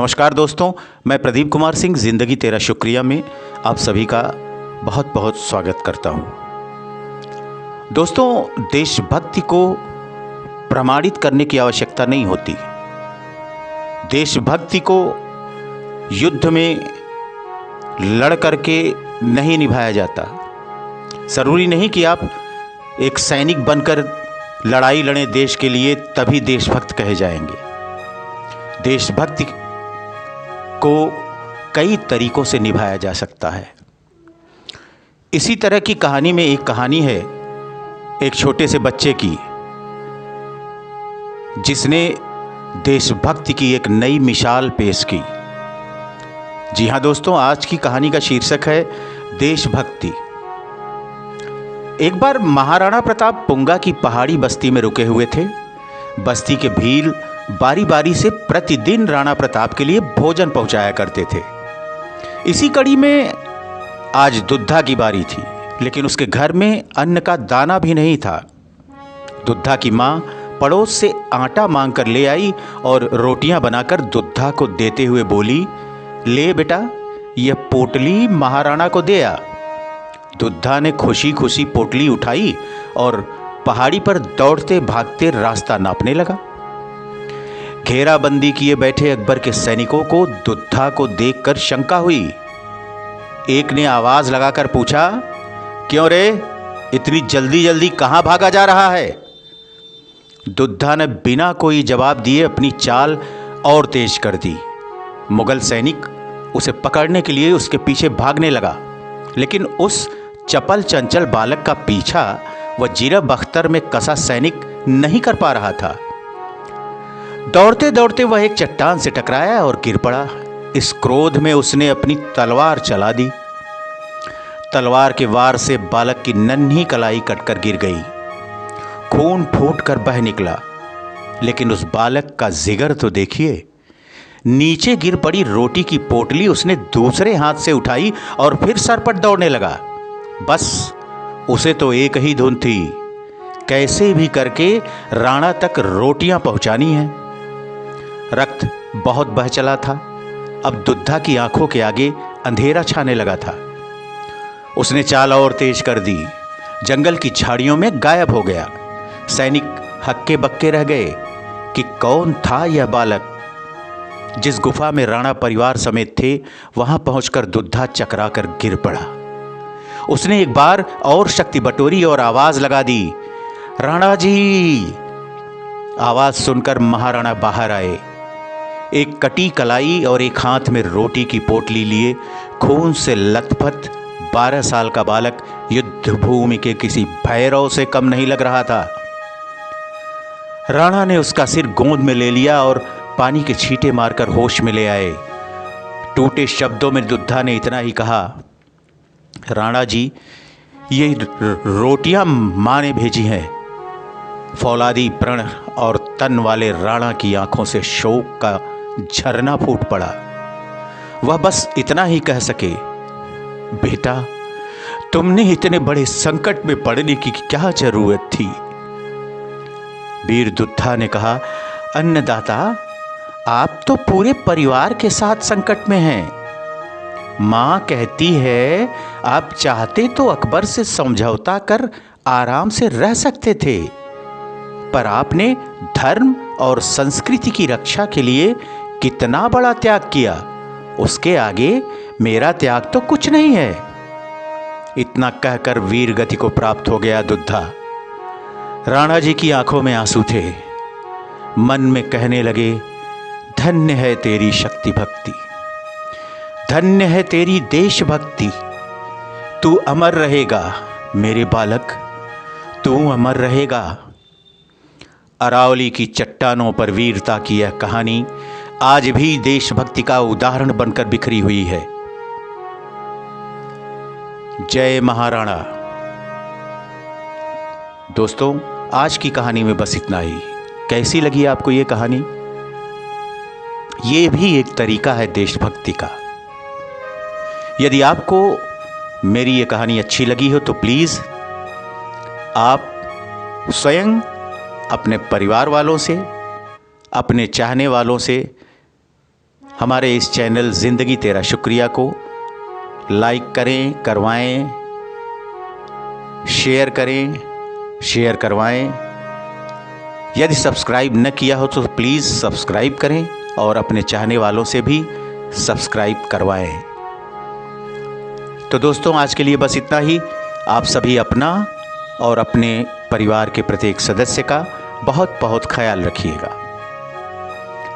नमस्कार दोस्तों, मैं प्रदीप कुमार सिंह ज़िंदगी तेरा शुक्रिया में आप सभी का बहुत बहुत स्वागत करता हूँ। दोस्तों, देशभक्ति को प्रमाणित करने की आवश्यकता नहीं होती। देशभक्ति को युद्ध में लड़ करके नहीं निभाया जाता। ज़रूरी नहीं कि आप एक सैनिक बनकर लड़ाई लड़ें देश के लिए तभी देशभक्त कहे जाएंगे। देशभक्ति को कई तरीकों से निभाया जा सकता है। इसी तरह की कहानी में एक कहानी है एक छोटे से बच्चे की, जिसने देशभक्ति की एक नई मिसाल पेश की। जी हाँ दोस्तों, आज की कहानी का शीर्षक है देशभक्ति। एक बार महाराणा प्रताप पुंगा की पहाड़ी बस्ती में रुके हुए थे। बस्ती के भील बारी बारी से प्रतिदिन राणा प्रताप के लिए भोजन पहुंचाया करते थे। इसी कड़ी में आज दुद्धा की बारी थी, लेकिन उसके घर में अन्न का दाना भी नहीं था। दुद्धा की माँ पड़ोस से आटा मांग कर ले आई और रोटियां बनाकर दुद्धा को देते हुए बोली, ले बेटा, यह पोटली महाराणा को दे आ। दुद्धा ने खुशी खुशी पोटली उठाई और पहाड़ी पर दौड़ते भागते रास्ता नापने लगा। घेराबंदी किए बैठे अकबर के सैनिकों को दुद्धा को देखकर शंका हुई। एक ने आवाज लगाकर पूछा, क्यों रे, इतनी जल्दी जल्दी कहां भागा जा रहा है? दुद्धा ने बिना कोई जवाब दिए अपनी चाल और तेज कर दी। मुगल सैनिक उसे पकड़ने के लिए उसके पीछे भागने लगा, लेकिन उस चपल चंचल बालक का पीछा वह जिरह अख्तर में कसा सैनिक नहीं कर पा रहा था। दौड़ते दौड़ते वह एक चट्टान से टकराया और गिर पड़ा। इस क्रोध में उसने अपनी तलवार चला दी। तलवार के वार से बालक की नन्ही कलाई कटकर गिर गई। खून फूटकर बह निकला, लेकिन उस बालक का जिगर तो देखिए। नीचे गिर पड़ी रोटी की पोटली उसने दूसरे हाथ से उठाई और फिर सरपट दौड़ने लगा। बस उसे तो एक ही धुन थी, कैसे भी करके राणा तक रोटियां पहुंचानी है। रक्त बहुत बह चला था। अब दुद्धा की आंखों के आगे अंधेरा छाने लगा था। उसने चाल और तेज कर दी। जंगल की झाड़ियों में गायब हो गया। सैनिक हक्के बक्के रह गए कि कौन था यह बालक। जिस गुफा में राणा परिवार समेत थे, वहां पहुंचकर दुद्धा चकराकर गिर पड़ा। उसने एक बार और शक्ति बटोरी और आवाज लगा दी, राणा जी। आवाज सुनकर महाराणा बाहर आए। एक कटी कलाई और एक हाथ में रोटी की पोटली लिए खून से लथपथ 12 साल का बालक युद्ध भूमि के किसी भैरव से कम नहीं लग रहा था। राणा ने उसका सिर गोद में ले लिया और पानी के छींटे मारकर होश में ले आए। टूटे शब्दों में दुद्धा ने इतना ही कहा, राणा जी, ये रोटियां मां ने भेजी हैं। फौलादी प्रण और तन वाले राणा की आंखों से शोक का झरना फूट पड़ा। वह बस इतना ही कह सके, बेटा, तुमने इतने बड़े संकट में पड़ने की क्या जरूरत थी? वीर दुद्धा ने कहा, अन्नदाता, आप तो पूरे परिवार के साथ संकट में हैं। मां कहती है आप चाहते तो अकबर से समझौता कर आराम से रह सकते थे, पर आपने धर्म और संस्कृति की रक्षा के लिए कितना बड़ा त्याग किया। उसके आगे मेरा त्याग तो कुछ नहीं है। इतना कहकर वीर गति को प्राप्त हो गया दुद्धा। राणा जी की आंखों में आंसू थे। मन में कहने लगे, धन्य है तेरी शक्ति भक्ति, धन्य है तेरी देशभक्ति। तू अमर रहेगा मेरे बालक, तू अमर रहेगा। अरावली की चट्टानों पर वीरता की यह कहानी आज भी देशभक्ति का उदाहरण बनकर बिखरी हुई है। जय महाराणा। दोस्तों, आज की कहानी में बस इतना ही। कैसी लगी आपको ये कहानी? ये भी एक तरीका है देशभक्ति का। यदि आपको मेरी ये कहानी अच्छी लगी हो तो प्लीज आप स्वयं अपने परिवार वालों से, अपने चाहने वालों से हमारे इस चैनल ज़िंदगी तेरा शुक्रिया को लाइक करें, करवाएं, शेयर करें, शेयर करवाएं। यदि सब्सक्राइब न किया हो तो प्लीज़ सब्सक्राइब करें और अपने चाहने वालों से भी सब्सक्राइब करवाएं। तो दोस्तों, आज के लिए बस इतना ही। आप सभी अपना और अपने परिवार के प्रत्येक सदस्य का बहुत बहुत ख्याल रखिएगा।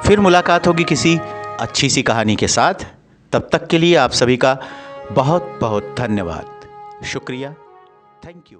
फिर मुलाकात होगी किसी अच्छी सी कहानी के साथ। तब तक के लिए आप सभी का बहुत बहुत धन्यवाद, शुक्रिया, थैंक यू।